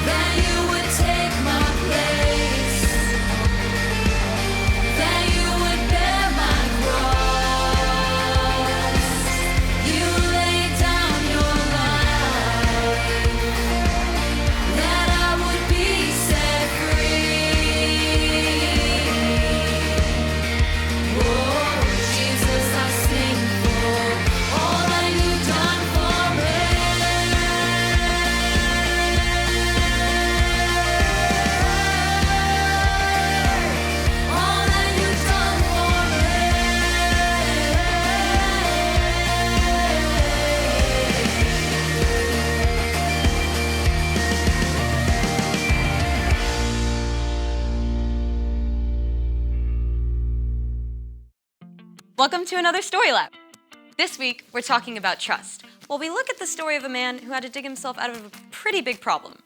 That you would take my Welcome to another Story Lab. This week, we're talking about trust, while we look at the story of a man who had to dig himself out of a pretty big problem.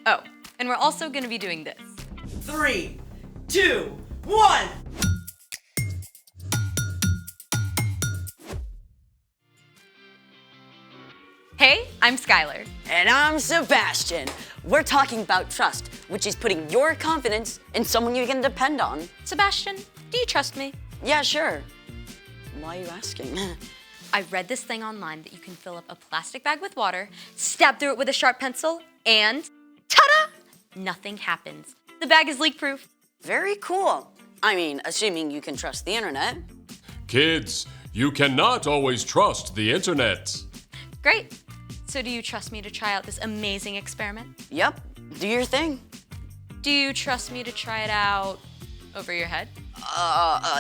Oh, and we're also going to be doing this. 3, 2, 1! Hey, I'm Skylar. And I'm Sebastian. We're talking about trust, which is putting your confidence in someone you can depend on. Sebastian, do you trust me? Yeah, sure. Why are you asking? I read this thing online that you can fill up a plastic bag with water, stab through it with a sharp pencil, and ta-da! Nothing happens. The bag is leak-proof. Very cool. I mean, assuming you can trust the internet. Kids, you cannot always trust the internet. Great. So do you trust me to try out this amazing experiment? Yep, do your thing. Do you trust me to try it out over your head?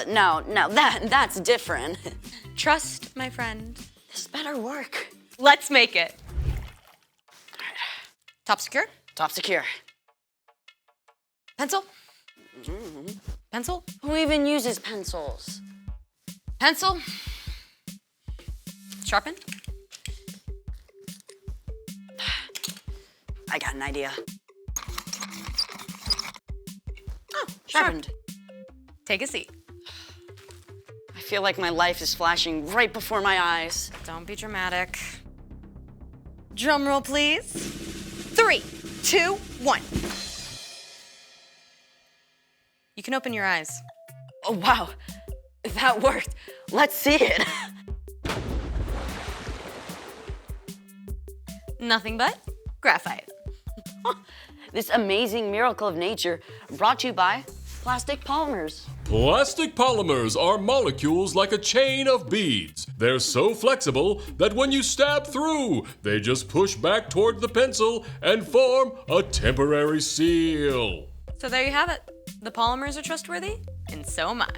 No, that's different. Trust, my friend. This better work. Let's make it. Top secure? Top secure. Pencil? Pencil? Who even uses pencils? Pencil? Sharpened? I got an idea. Oh, Sharpened. Take a seat. I feel like my life is flashing right before my eyes. Don't be dramatic. Drum roll, please. 3, 2, 1. You can open your eyes. Oh, wow. That worked. Let's see it. Nothing but graphite. This amazing miracle of nature brought to you by plastic polymers. Plastic polymers are molecules like a chain of beads. They're so flexible that when you stab through, they just push back toward the pencil and form a temporary seal. So there you have it. The polymers are trustworthy, and so am I.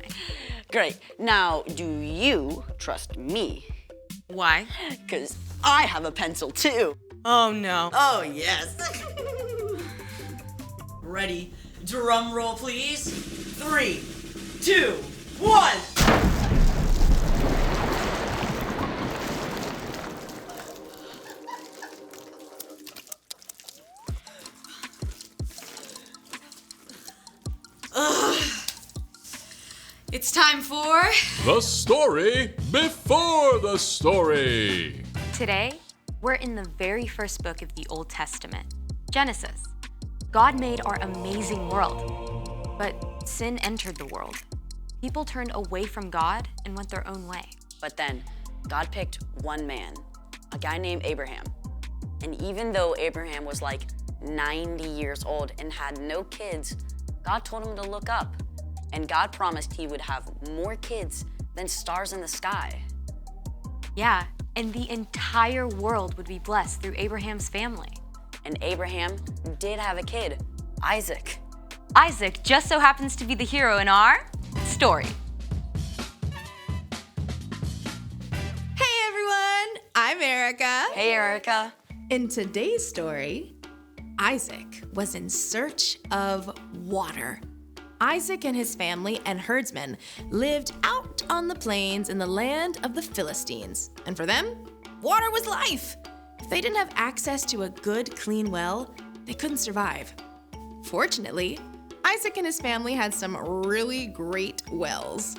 Great. Now, do you trust me? Why? Because I have a pencil too. Oh no. Oh, yes. Ready? Drum roll, please. 3, 2, 1! It's time for... The story before the story. Today, we're in the very first book of the Old Testament, Genesis. God made our amazing world, but sin entered the world. People turned away from God and went their own way. But then, God picked one man, a guy named Abraham. And even though Abraham was like 90 years old and had no kids, God told him to look up. And God promised he would have more kids than stars in the sky. Yeah, and the entire world would be blessed through Abraham's family. And Abraham did have a kid, Isaac. Isaac just so happens to be the hero in our story. Hey everyone, I'm Erica. Hey, Erica. In today's story, Isaac was in search of water. Isaac and his family and herdsmen lived out on the plains in the land of the Philistines. And for them, water was life. If they didn't have access to a good, clean well, they couldn't survive. Fortunately, Isaac and his family had some really great wells.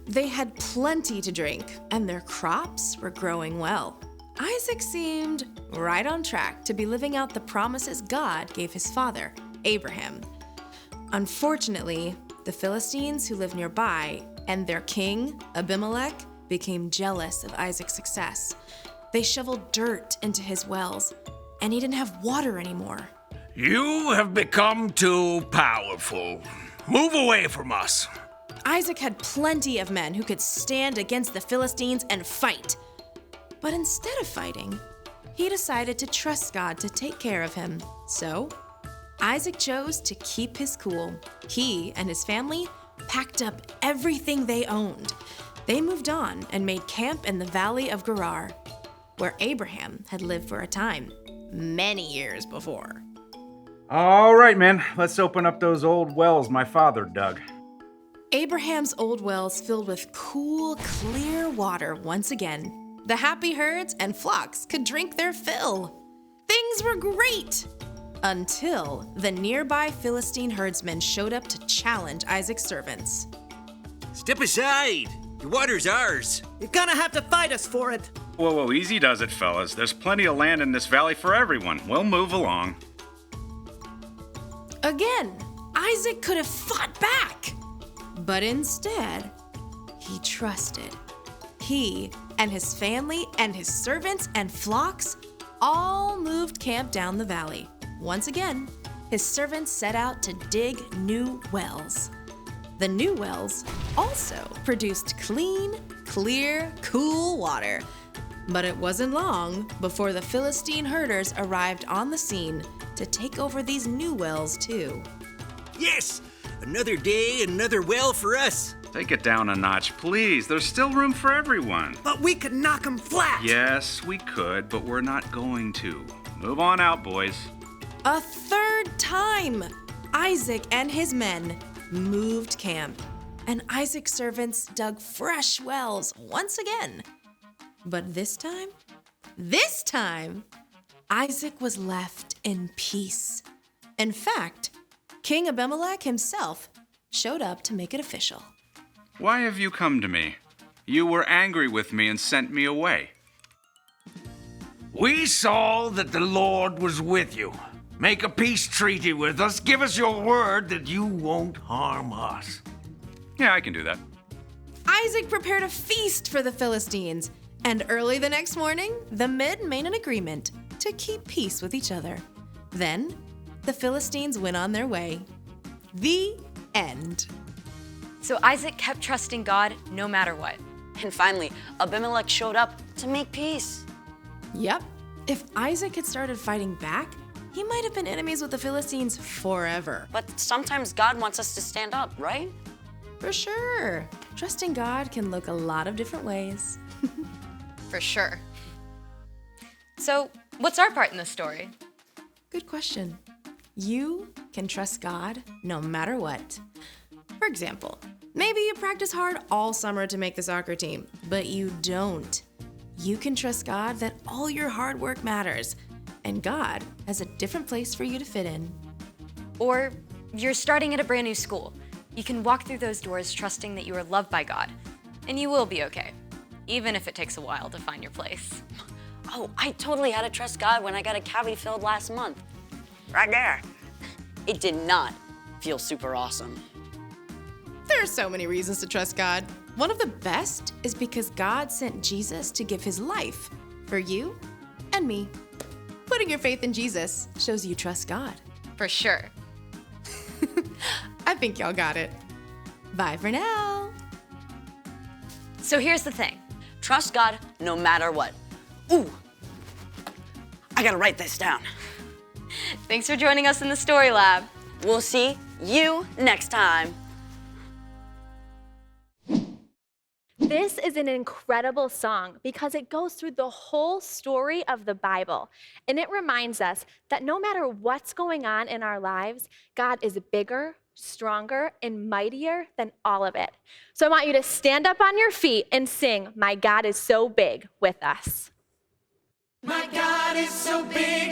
They had plenty to drink, and their crops were growing well. Isaac seemed right on track to be living out the promises God gave his father, Abraham. Unfortunately, the Philistines who lived nearby and their king, Abimelech, became jealous of Isaac's success. They shoveled dirt into his wells, and he didn't have water anymore. You have become too powerful. Move away from us. Isaac had plenty of men who could stand against the Philistines and fight. But instead of fighting, he decided to trust God to take care of him. So, Isaac chose to keep his cool. He and his family packed up everything they owned. They moved on and made camp in the valley of Gerar, where Abraham had lived for a time, many years before. All right, man, let's open up those old wells my father dug. Abraham's old wells filled with cool, clear water once again. The happy herds and flocks could drink their fill. Things were great until the nearby Philistine herdsmen showed up to challenge Isaac's servants. Step aside. The water's ours. You're gonna have to fight us for it. Whoa, easy does it, fellas. There's plenty of land in this valley for everyone. We'll move along. Again, Isaac could have fought back, but instead, he trusted. He and his family and his servants and flocks all moved camp down the valley. Once again, his servants set out to dig new wells. The new wells also produced clean, clear, cool water. But it wasn't long before the Philistine herders arrived on the scene to take over these new wells too. Yes! Another day, another well for us. Take it down a notch, please. There's still room for everyone. But we could knock them flat. Yes, we could, but we're not going to. Move on out, boys. A third time, Isaac and his men moved camp, and Isaac's servants dug fresh wells once again. But this time, Isaac was left in peace. In fact, King Abimelech himself showed up to make it official. Why have you come to me? You were angry with me and sent me away. We saw that the Lord was with you. Make a peace treaty with us. Give us your word that you won't harm us. Yeah, I can do that. Isaac prepared a feast for the Philistines, and early the next morning, the men made an agreement to keep peace with each other. Then, the Philistines went on their way. The end. So Isaac kept trusting God no matter what. And finally, Abimelech showed up to make peace. Yep. If Isaac had started fighting back, he might have been enemies with the Philistines forever. But sometimes God wants us to stand up, right? For sure. Trusting God can look a lot of different ways. For sure. So, what's our part in this story? Good question. You can trust God no matter what. For example, maybe you practice hard all summer to make the soccer team, but you don't. You can trust God that all your hard work matters, and God has a different place for you to fit in. Or you're starting at a brand new school. You can walk through those doors trusting that you are loved by God, and you will be okay, even if it takes a while to find your place. Oh, I totally had to trust God when I got a cavity filled last month. Right there. It did not feel super awesome. There are so many reasons to trust God. One of the best is because God sent Jesus to give his life for you and me. Putting your faith in Jesus shows you trust God. For sure. I think y'all got it. Bye for now. So here's the thing. Trust God no matter what. Ooh, I gotta write this down. Thanks for joining us in the Story Lab. We'll see you next time. This is an incredible song because it goes through the whole story of the Bible. And it reminds us that no matter what's going on in our lives, God is bigger, stronger, and mightier than all of it. So I want you to stand up on your feet and sing, "My God is So Big," with us. My God is so big